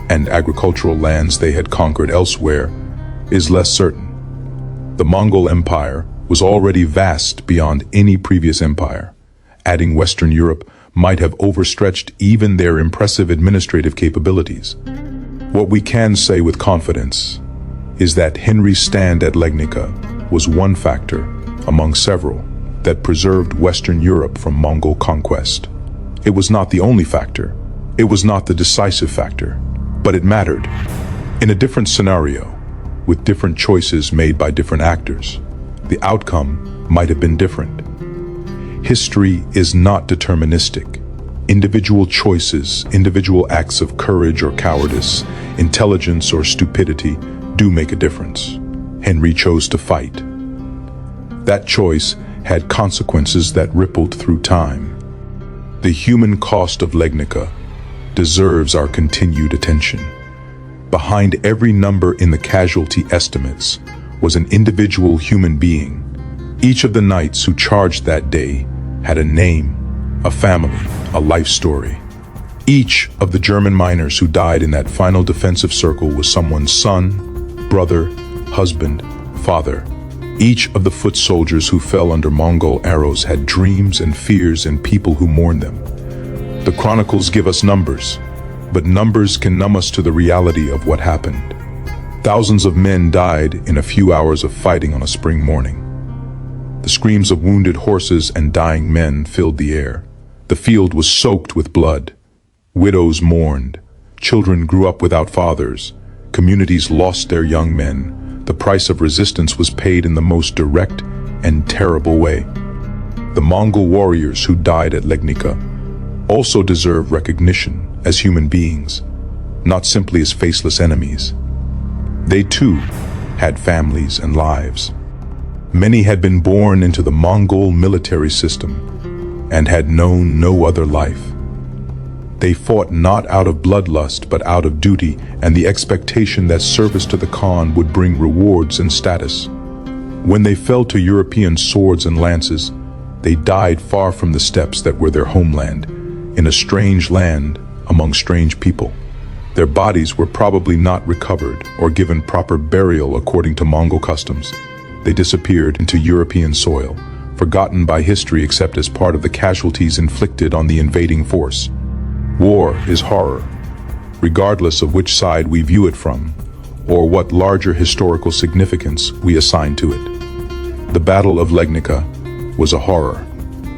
and agricultural lands they had conquered elsewhere is less certain. The Mongol Empire was already vast beyond any previous empire. Adding Western Europe might have overstretched even their impressive administrative capabilities. What we can say with confidence is that Henry's stand at Legnica was one factor among several that preserved Western Europe from Mongol conquest. It was not the only factor. It was not the decisive factor, but it mattered. In a different scenario, with different choices made by different actors, the outcome might have been different. History is not deterministic. Individual choices, individual acts of courage or cowardice, intelligence or stupidity do make a difference. Henry chose to fight. That choice had consequences that rippled through time. The human cost of Legnica deserves our continued attention. Behind every number in the casualty estimates was an individual human being. Each of the knights who charged that day had a name, a family, a life story. Each of the German miners who died in that final defensive circle was someone's son, brother, husband, father. Each of the foot soldiers who fell under Mongol arrows had dreams and fears and people who mourned them. The chronicles give us numbers, but numbers can numb us to the reality of what happened. Thousands of men died in a few hours of fighting on a spring morning. The screams of wounded horses and dying men filled the air. The field was soaked with blood. Widows mourned. Children grew up without fathers. Communities lost their young men. The price of resistance was paid in the most direct and terrible way. The Mongol warriors who died at Legnica also deserve recognition as human beings, not simply as faceless enemies. They too had families and lives. Many had been born into the Mongol military system and had known no other life. They fought not out of bloodlust but out of duty and the expectation that service to the Khan would bring rewards and status. When they fell to European swords and lances, they died far from the steppes that were their homeland, in a strange land among strange people. Their bodies were probably not recovered or given proper burial according to Mongol customs. They disappeared into European soil, forgotten by history except as part of the casualties inflicted on the invading force. War is horror, regardless of which side we view it from, or what larger historical significance we assign to it. The Battle of Legnica was a horror.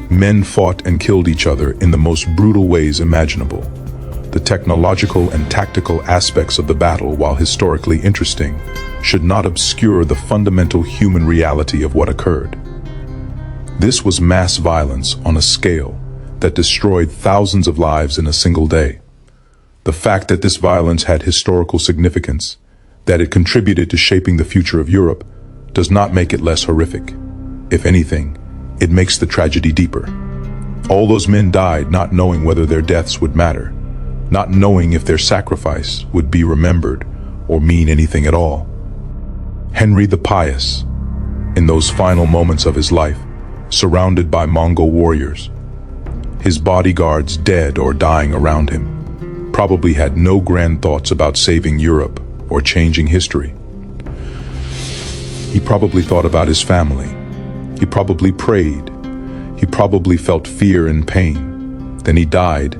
Men fought and killed each other in the most brutal ways imaginable. The technological and tactical aspects of the battle, while historically interesting, should not obscure the fundamental human reality of what occurred. This was mass violence on a scale that destroyed thousands of lives in a single day. The fact that this violence had historical significance, that it contributed to shaping the future of Europe, does not make it less horrific. If anything, it makes the tragedy deeper. All those men died not knowing whether their deaths would matter, not knowing if their sacrifice would be remembered or mean anything at all. Henry the Pious, in those final moments of his life, surrounded by Mongol warriors, his bodyguards dead or dying around him, probably had no grand thoughts about saving Europe or changing history. He probably thought about his family. He probably prayed. He probably felt fear and pain. Then he died,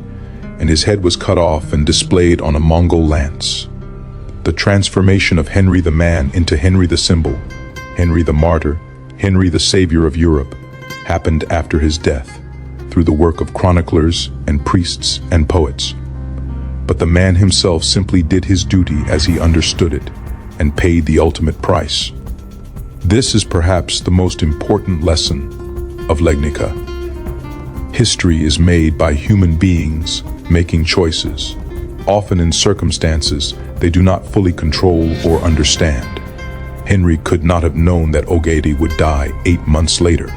and his head was cut off and displayed on a Mongol lance. The transformation of Henry the Man into Henry the Symbol, Henry the Martyr, Henry the Savior of Europe, happened after his death, through the work of chroniclers and priests and poets. But the man himself simply did his duty as he understood it, and paid the ultimate price. This is perhaps the most important lesson of Legnica. History is made by human beings making choices, often in circumstances they do not fully control or understand. Henry could not have known that Ogedi would die 8 months later.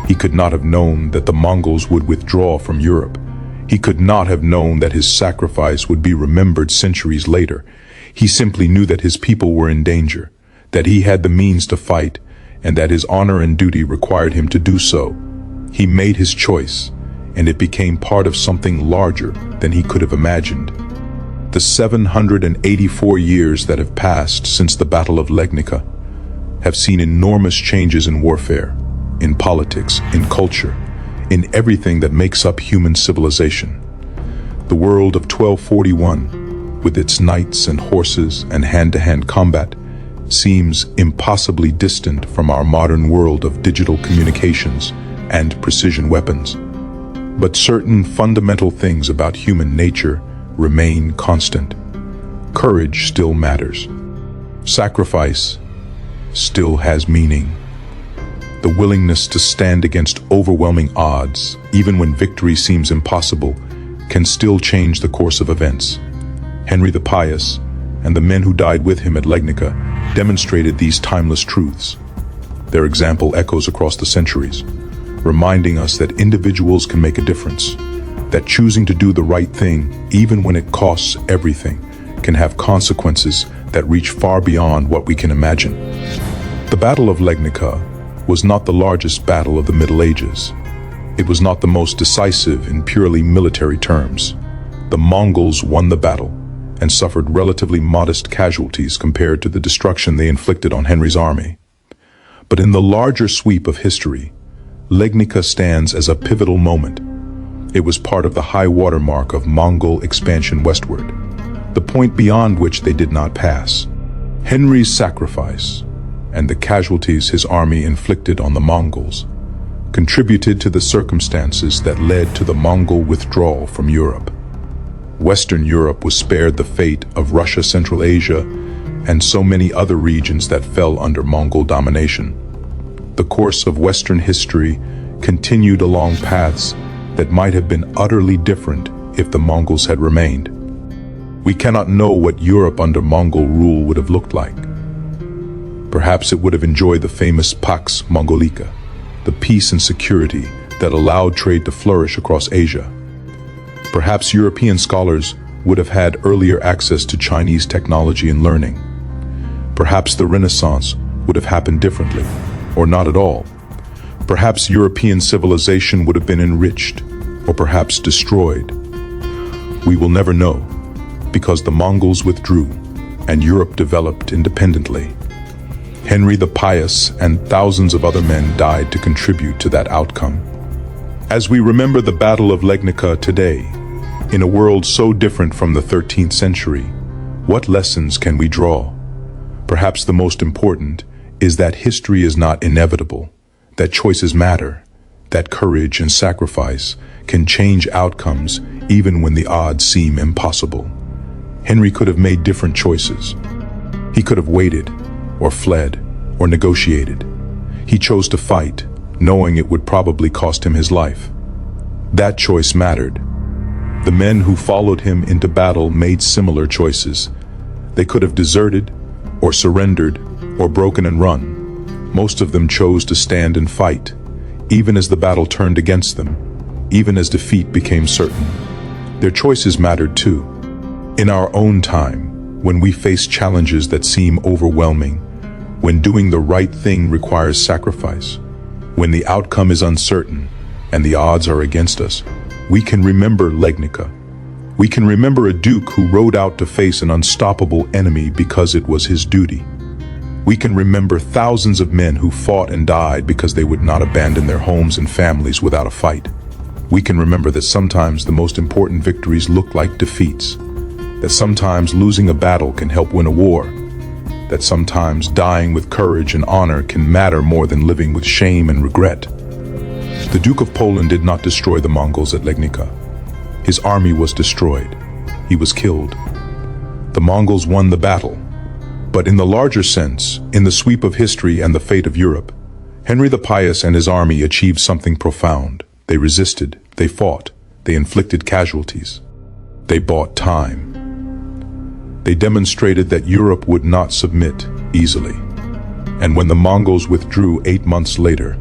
He could not have known that the Mongols would withdraw from Europe. He could not have known that his sacrifice would be remembered centuries later. He simply knew that his people were in danger, that he had the means to fight, and that his honor and duty required him to do so. He made his choice, and it became part of something larger than he could have imagined. The 784 years that have passed since the Battle of Legnica have seen enormous changes in warfare, in politics, in culture, in everything that makes up human civilization. The world of 1241, with its knights and horses and hand-to-hand combat, seems impossibly distant from our modern world of digital communications and precision weapons. But certain fundamental things about human nature remain constant. Courage still matters. Sacrifice still has meaning. The willingness to stand against overwhelming odds, even when victory seems impossible, can still change the course of events. Henry the Pious and the men who died with him at Legnica demonstrated these timeless truths. Their example echoes across the centuries, reminding us that individuals can make a difference, that choosing to do the right thing, even when it costs everything, can have consequences that reach far beyond what we can imagine. The Battle of Legnica was not the largest battle of the Middle Ages. It was not the most decisive in purely military terms. The Mongols won the battle and suffered relatively modest casualties compared to the destruction they inflicted on Henry's army. But in the larger sweep of history, Legnica stands as a pivotal moment. It was part of the high watermark of Mongol expansion westward, the point beyond which they did not pass. Henry's sacrifice and the casualties his army inflicted on the Mongols contributed to the circumstances that led to the Mongol withdrawal from Europe. Western Europe was spared the fate of Russia, Central Asia, and so many other regions that fell under Mongol domination. The course of Western history continued along paths that might have been utterly different if the Mongols had remained. We cannot know what Europe under Mongol rule would have looked like. Perhaps it would have enjoyed the famous Pax Mongolica, the peace and security that allowed trade to flourish across Asia. Perhaps European scholars would have had earlier access to Chinese technology and learning. Perhaps the Renaissance would have happened differently, or not at all. Perhaps European civilization would have been enriched, or perhaps destroyed. We will never know, because the Mongols withdrew and Europe developed independently. Henry the Pious and thousands of other men died to contribute to that outcome. As we remember the Battle of Legnica today, in a world so different from the 13th century, what lessons can we draw? Perhaps the most important is that history is not inevitable, that choices matter, that courage and sacrifice can change outcomes even when the odds seem impossible. Henry could have made different choices. He could have waited, or fled, or negotiated. He chose to fight, knowing it would probably cost him his life. That choice mattered. The men who followed him into battle made similar choices. They could have deserted, or surrendered, or broken and run. Most of them chose to stand and fight, even as the battle turned against them, even as defeat became certain. Their choices mattered too. In our own time, when we face challenges that seem overwhelming, when doing the right thing requires sacrifice, when the outcome is uncertain and the odds are against us, we can remember Legnica. We can remember a duke who rode out to face an unstoppable enemy because it was his duty. We can remember thousands of men who fought and died because they would not abandon their homes and families without a fight. We can remember that sometimes the most important victories look like defeats, that sometimes losing a battle can help win a war, that sometimes dying with courage and honor can matter more than living with shame and regret. The Duke of Poland did not destroy the Mongols at Legnica. His army was destroyed. He was killed. The Mongols won the battle. But in the larger sense, in the sweep of history and the fate of Europe, Henry the Pious and his army achieved something profound. They resisted, they fought, they inflicted casualties. They bought time. They demonstrated that Europe would not submit easily. And when the Mongols withdrew 8 months later,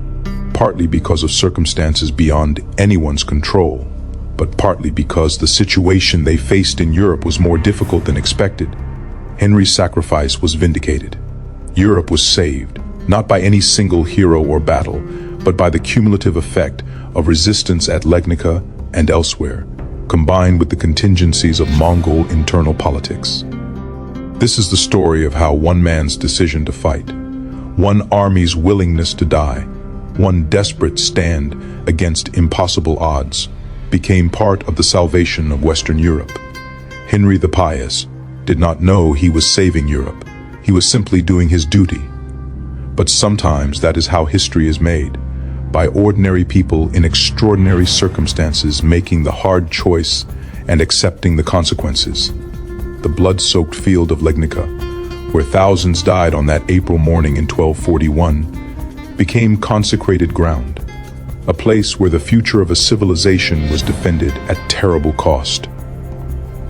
partly because of circumstances beyond anyone's control, but partly because the situation they faced in Europe was more difficult than expected, Henry's sacrifice was vindicated. Europe was saved, not by any single hero or battle, but by the cumulative effect of resistance at Legnica and elsewhere, combined with the contingencies of Mongol internal politics. This is the story of how one man's decision to fight, one army's willingness to die, one desperate stand against impossible odds, became part of the salvation of Western Europe. Henry the Pious did not know he was saving Europe. He was simply doing his duty. But sometimes that is how history is made, by ordinary people in extraordinary circumstances making the hard choice and accepting the consequences. The blood-soaked field of Legnica, where thousands died on that April morning in 1241, became consecrated ground, a place where the future of a civilization was defended at terrible cost.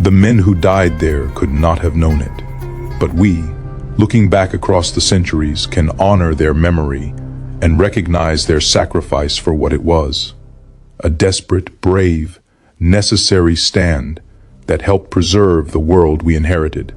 The men who died there could not have known it, but we, looking back across the centuries, can honor their memory and recognize their sacrifice for what it was, a desperate, brave, necessary stand that helped preserve the world we inherited.